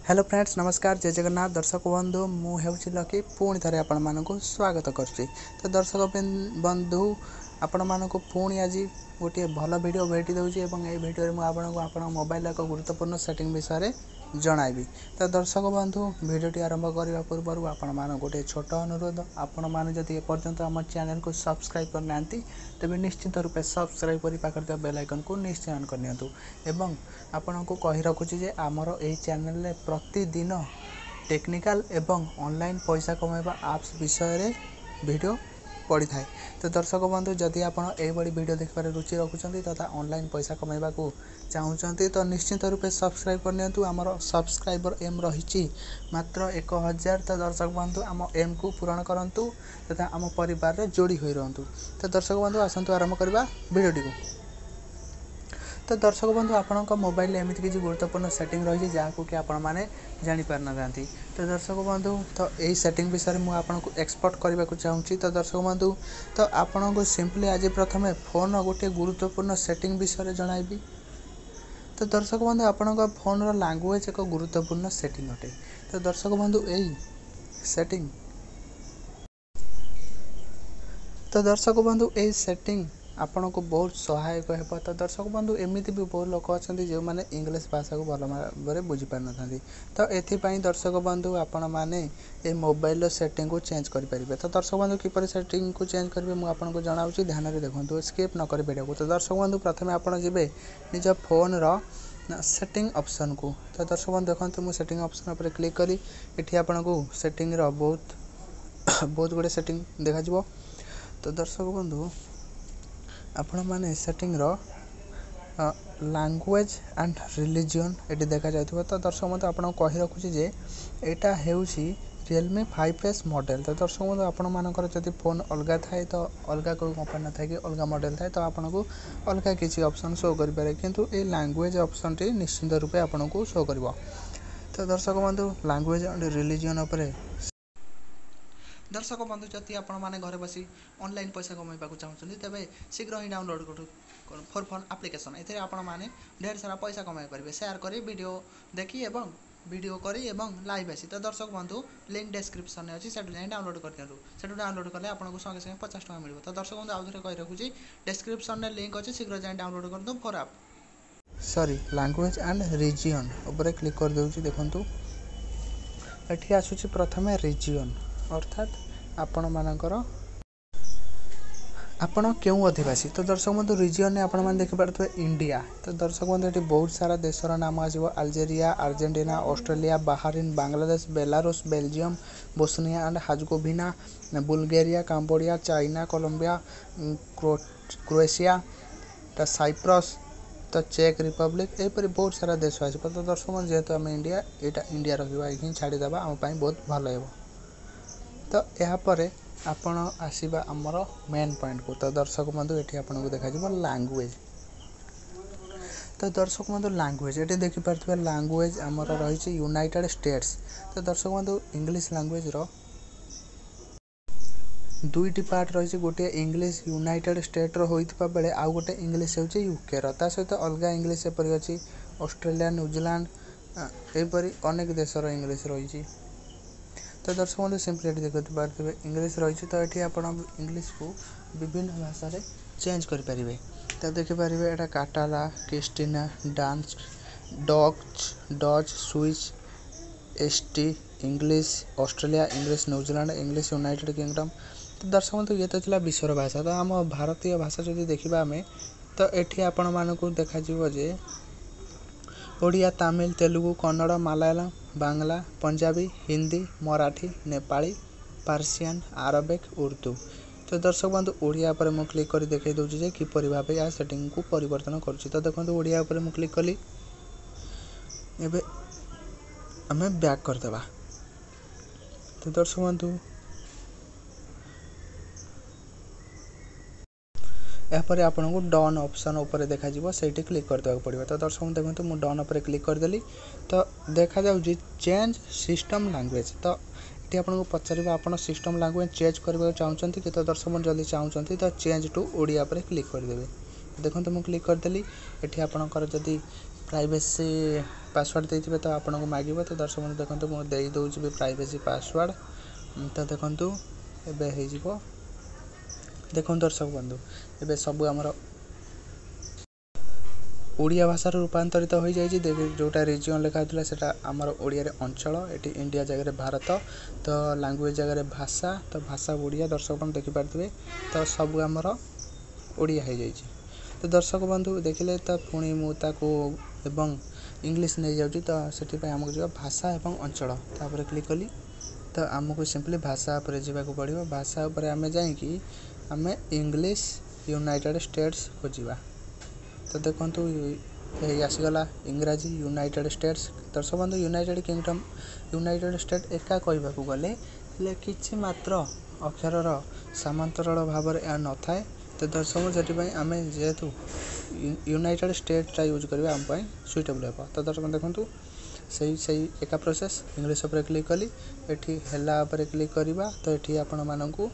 Hello friends नमस्कार जय जगन्नाथ दर्शक बंधु मुझे लकी पुणी थे आपण मानक स्वागत करुच्ची। तो दर्शक बंधु आपण मानक पुणी आज गोटे भल वीडियो भेटी दूसरी और ये वीडियो मुझे आप मोबाइल एक गुरुत्वपूर्ण सेटिंग विषय जनइबी। तो दर्शक बंधु वीडियो आरंभ करने पूर्व आपण मान गोटे छोट अनुरोध आपण मैंने जब एपर्तंत आम चैनल को सब्सक्राइब करना तेज निश्चित रूपे सब्सक्राइब कर पाखे बेल आइकन को निश्चय ऑन करनियंतु एवं आपण को कही रखुची जे आमर ए चैनल रे प्रतिदिन टेक्निकल एवं ऑनलाइन पैसा कमाइबा एप्स विषय वीडियो पड़ी थाए। तो दर्शक बंधु जदि आप वीडियो देखबार रुचि रखुंट तथा ऑनलाइन पैसा कमाइबा को चाहते तो निश्चित रूपे सब्सक्राइब करनियंतु। आमर सब्सक्राइबर एम रही मात्र 1000। तो दर्शक बंधु आम एम को पूरण करंतु तथा आम परिवार रे जोड़ी होई रहंतु। तो दर्शक बंधु आसंतु आरंभ करबा वीडियोटी को। तो दर्शक बंधु आपणक मोबाइल एमती किसी गुरुत्वपूर्ण सेटिंग रही जहाँ कि आपण मैंने जापर ना। तो दर्शक बंधु तो यही सेटिंग विषय में आपको एक्सपर्ट करने को चाहूँगी। तो दर्शक बंधु तो आपण को सिंपली आज प्रथम फोन गोटे गुरुत्वपूर्ण सेटिंग विषय जनइबी। तो दर्शक बंधु आपण फोन लैंग्वेज एक गुरुत्वपूर्ण सेटिंग अटे। तो दर्शक बंधु यही सेटिंग तो दर्शक बंधु यही सेटिंग आपण को बहुत सहायक हो। तो दर्शक बंधु एमती भी बहुत लोक अच्छा जो मैंने इंग्लिश भाषा को भल भाव बुझीपार ना। तो ये दर्शक बंधु आपण मैंने ये मोबाइल सेटिंग को चेंज करेंगे। तो दर्शक बंधु किपर सेटिंग को चेंज करेंगे मुझे जनाऊँ ध्यान में देखो स्किप न कर वीडियो को। तो दर्शक बंधु प्रथम आप निज फोन सेटिंग ऑप्शन को। तो दर्शक बंधु देखो मुझे सेटिंग ऑप्शन पर क्लिक करी ये आपन को सेटिंग बहुत गुड़े सेटिंग देखा। तो दर्शक बंधु आपण माने सेटिंग लैंग्वेज एंड रिलीजन ये देखा जाए। तो दर्शक बंधु आपको कही रखुची जे एटा हेउची Realme 5S मॉडल। तो दर्शक बंधु आपण मानकर जदि फोन अलग थाए तो अलग कोई कंपनी थाए कि अलग मॉडल थाए तो आपन को अलग किसी ऑप्शन शो कर पारे किंतु ए लैंग्वेज ऑप्शन टी निश्चित रूपे आपन को शो करिवो। तो दर्शक बंधु लैंग्वेज एंड रिलीजन उपरे दर्शक बंधु जदि आपण मैंने घर बसी ऑनलाइन पैसा कमाइबा चाहते तेज शीघ्र ही डाउनलोड कर फॉर फोन एप्लिकेशन ये आपण मैंने ढेर सारा पैसा कमाई पारे शेयर करी वीडियो देखी एवं वीडियो करी एवं लाइव आसी। तो दर्शक बंधु लिंक डिस्क्रिप्शन में अच्छी से डाउनलोड कर दिखाँ से डाउनलोड कले आपको संगे संगे 50 टका मिल। तो दर्शक बंधु आउे कही रखुची डिस्क्रिप्शन में लिंक अच्छी शीघ्र जाए डाउनलोड कर दो फॉर आप सॉरी लैंग्वेज एंड रीजन उपर क्लिक कर दूसरी। देखूँ ये आसूँ प्रथम रीजन अर्थात आपण मानकर आपण क्यों अधिवासी। तो दर्शक बंधु रीजन में आपण मैंने देखिपे इंडिया। तो दर्शक बंधु ये बहुत सारा देशर नाम आसो Algeria Argentina Australia Bahrain Bangladesh Belarus Belgium Bosnia and Herzegovina Bulgaria Cambodia China Colombia Croatia तो साइप्रस तो चेक रिपब्लिक यहपर बहुत सारा देश आसो। तो दर्शक बंधु जेहेतु आम इंडिया यहाँ इंडिया रही छाड़ीदे आम बहुत भल हो। तो यापर आपण आसवा आमर मेन पॉइंट को। तो दर्शक बंधु ये आपको देखा लैंग्वेज। तो दर्शक बंधु लैंग्वेज ये देखिपे लैंग्वेज आमर रही यूनाइटेड स्टेट्स। तो दर्शक बंधु इंग्लिश लैंग्वेज दुईटी पार्ट रही गोटे इंग्लिश यूनाइटेड स्टेट होता बेले आउ गोटे इंग्लिश हो यूके सहित अलग इंग्लिश एपरी अच्छी ऑस्ट्रेलिया न्यूजीलैंड यहपरी अनेक देशर इंग्लिश रही। तो दर्शक बंधु सिंपली देखते पारे इंग्लिश रही। तो ये आप इंग्लिश को विभिन्न भाषा रे चेंज करें। तो देखिपारे यहाँ काटाला क्रिस्टीना डांस डच स्विच एसटी English Australia English New Zealand English United Kingdom. तो दर्शक बंधु ये तो विश्वर भाषा। तो आम भारतीय भाषा जब देखा आम तो ये आपण मानक देखा जे ओडिया तमिल तेलुगु कन्नड़ मलयालम बांग्ला पंजाबी हिंदी मराठी नेपाली पार्सियन अरबिक उर्दू। तो दर्शक बंधु ओडिया पर मुझे क्लिक कर देखा दूसरी किपर भाव या सेटिंग को परिवर्तन करुँच। तो देखो ओडिया पर मुझे क्लिक कली एवं आम बैक करदे। तो दर्शक बंधु यापर आपन को डन ऑप्शन उपर देखा से क्लिक करदे पड़ो। तो दर्शक देखो मुझे डन उपर क्लिक करदेली। तो देखा जाऊँगी चेंज सिस्टम लैंग्वेज। तो ये आपको पचार आप सिस्टम लैंग्वेज चेंज करने चाहते कि। तो दर्शक जल्दी चाहते तो चेंज टू ओडिया पर क्लिक करदे। देखो मुझे क्लिक करदेली ये आपंकर जदि प्राइवेसी पासवर्ड देइथिबे तो आपनको मागिबो। तो दर्शक बंधु देखंतु मो देइ दउछि बे प्राइवेसी पासवर्ड। तो देखंतु एबे हे जिवो। देखंतु दर्शक बंधु एबे सब हमर ओडिया भाषा रूपांतरित हो जाइए। जोटा रिजियन लिखा था सेटा आमर ओडिया रे अंचल, एटी इंडिया जगह भारत, तो लैंग्वेज जगह भाषा, तो भाषा ओडिया दर्शक बंधु देखि पारथिबे। तो सब आमर ओडिया हो जाइए। तो दर्शक बंधु देखिले तो पुणी मुझको एवं इंग्लिश नहीं जाऊँगी। तो से आमको जो भाषा एवं अंचल तापर क्लिक कली तो आमको सिंपली भाषा पर जावाक पड़ो। भाषा पर आम जाकि आम इंग्लिश यूनाइटेड स्टेट्स खोजा। तो देखंतु ये आसीगला इंग्राजी यूनाइटेड स्टेट्स। दर्शक बंधु यूनाइटेड किंगडम यूनाइटेड स्टेट एका कहवाक गले कि मात्र अक्षर सामांतरण भाव न थाए। तो दर्शक से आम जेहेतु यूनाइटेड स्टेटा यूज करवा आम सुइटेबल हे। तो दर्शक देखंतु सही एका प्रोसेस इंग्लिश पर क्लिक कली एठी हेला पर क्लिक करवा। तो एठी आपण मानकू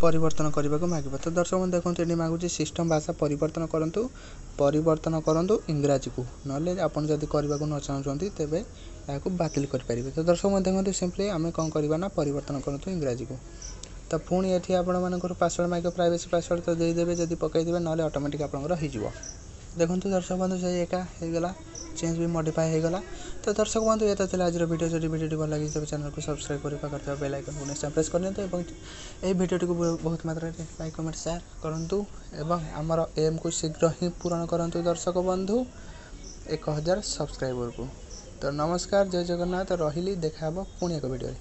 परिवर्तन करने को मांग। तो दर्शक बंधु देखो ये मांगुची सिस्टम भाषा परिवर्तन करंतु इंग्राजी को ना आपन जदि करने को न चाहते तेरे यहाँ बातिल करेंगे। तो दर्शक बंधु देखो सिंपली आम कौन करवा ना परिवर्तन करंतु इंग्राजी को। तो पुणी ये आपंकर पासवर्ड मांग प्राइवेसी पासवर्ड तो देदेवे जब पकईदे ना ऑटोमेटिक आपंकर हो। देखो दर्शक बंधु से एका होगा चेंज भी मॉडिफाई होगा। तो दर्शक बंधु ये तो आज वीडियो जब वीडियो भल लगी तेज चैनल को सब्सक्राइब करके बेल आइकन को निश्चय प्रेस कर दिखाँ। यही वीडियो को बहुत मात्रा लाइक कमेंट शेयर करूँ एवं आमर एम को शीघ्र ही पूरण करूँ दर्शक बंधु 1000 सब्सक्राइबर को। तो नमस्कार, जय जगन्नाथ, रही देखा पुणी एक वीडियो।